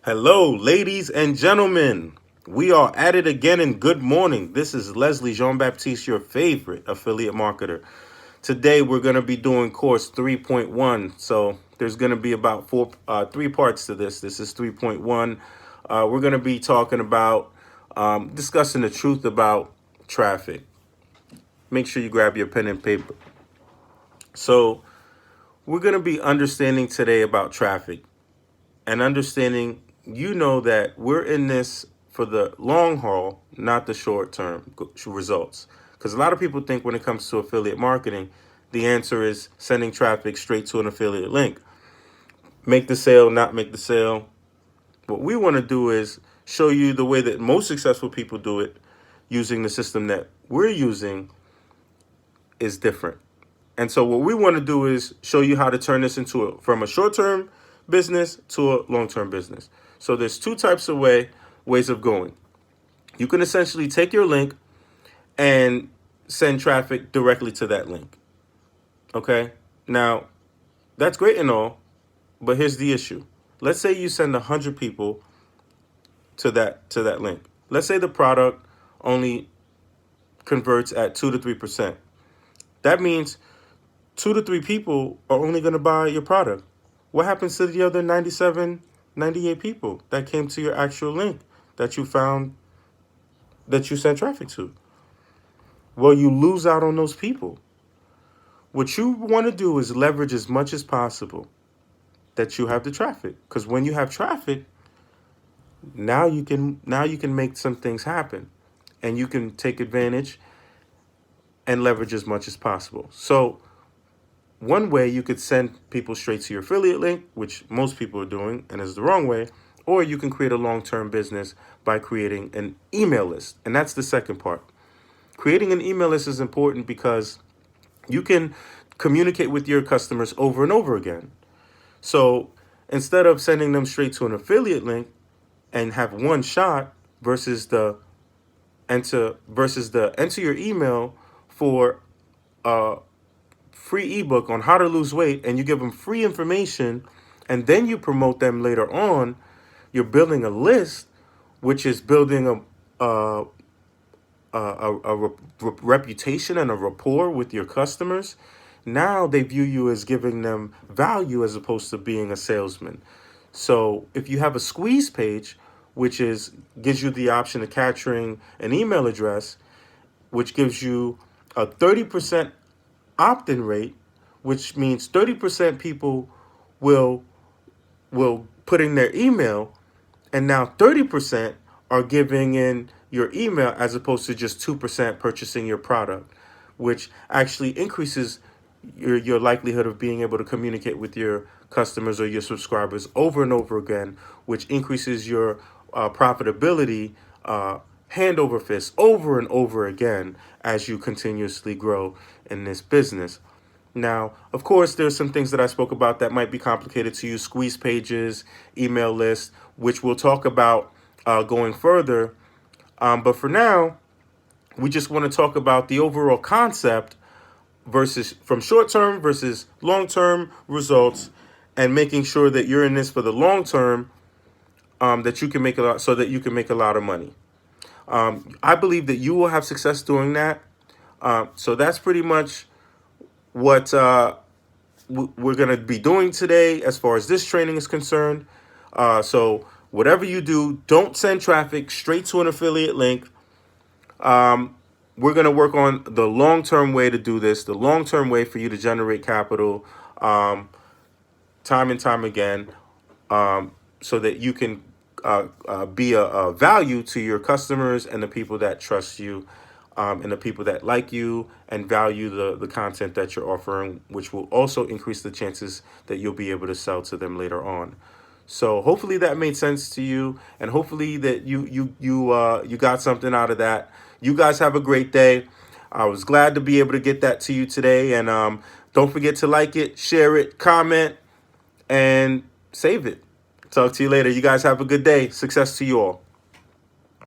Hello, ladies and gentlemen. We are at it again and good morning. This is Leslie Jean-Baptiste, your favorite affiliate marketer. Today we're going to be doing course 3.1. So there's going to be about three parts to this. This is 3.1. We're going to be talking about discussing the truth about traffic. Make sure you grab your pen and paper. So we're going to be understanding today about traffic and understanding that we're in this for the long haul, not the short term results. Because a lot of people think when it comes to affiliate marketing, the answer is sending traffic straight to an affiliate link. Make the sale, not make the sale. What we want to do is show you the way that most successful people do it using the system that we're using is different. And so what we want to do is show you how to turn this from a short-term business to a long-term business. So there's two types of ways of going. You can essentially take your link and send traffic directly to that link. Okay? Now, that's great and all, but here's the issue. Let's say you send 100 people to that link. Let's say the product only converts at 2 to 3%. That means 2 to 3 people are only going to buy your product. What happens to the other 97, 98 people that came to your actual link that you found that you sent traffic to? Well, you lose out on those people. What you want to do is leverage as much as possible that you have the traffic. Because when you have traffic, now you can make some things happen. And you can take advantage and leverage as much as possible. So one way you could send people straight to your affiliate link, which most people are doing and is the wrong way, or you can create a long-term business by creating an email list. And that's the second part. Creating an email list is important because you can communicate with your customers over and over again. So instead of sending them straight to an affiliate link and have one shot versus the enter your email for free ebook on how to lose weight, and you give them free information and then you promote them later on, you're building a list, which is building a reputation and a rapport with your customers. Now they view you as giving them value as opposed to being a salesman. So if you have a squeeze page, which gives you the option of capturing an email address, which gives you a 30% opt-in rate, which means 30% people will put in their email, and now 30% are giving in your email as opposed to just 2% purchasing your product, which actually increases your likelihood of being able to communicate with your customers or your subscribers over and over again, which increases your profitability hand over fist over and over again as you continuously grow in this business. Now, of course, there's some things that I spoke about that might be complicated to use: squeeze pages, email lists, which we'll talk about going further. But for now, we just want to talk about the overall concept versus from short-term versus long-term results, and making sure that you're in this for the long term, that you can make a lot, so that you can make a lot of money. I believe that you will have success doing that. So that's pretty much what we're going to be doing today as far as this training is concerned. So whatever you do, don't send traffic straight to an affiliate link. We're going to work on the long-term way to do this, the long-term way for you to generate capital time and time again, so that you can be a value to your customers and the people that trust you, and the people that like you and value the content that you're offering, which will also increase the chances that you'll be able to sell to them later on. So hopefully that made sense to you, and hopefully that you got something out of that. You guys have a great day. I was glad to be able to get that to you today, and don't forget to like it, share it, comment, and save it. Talk to you later. You guys have a good day. Success to you all.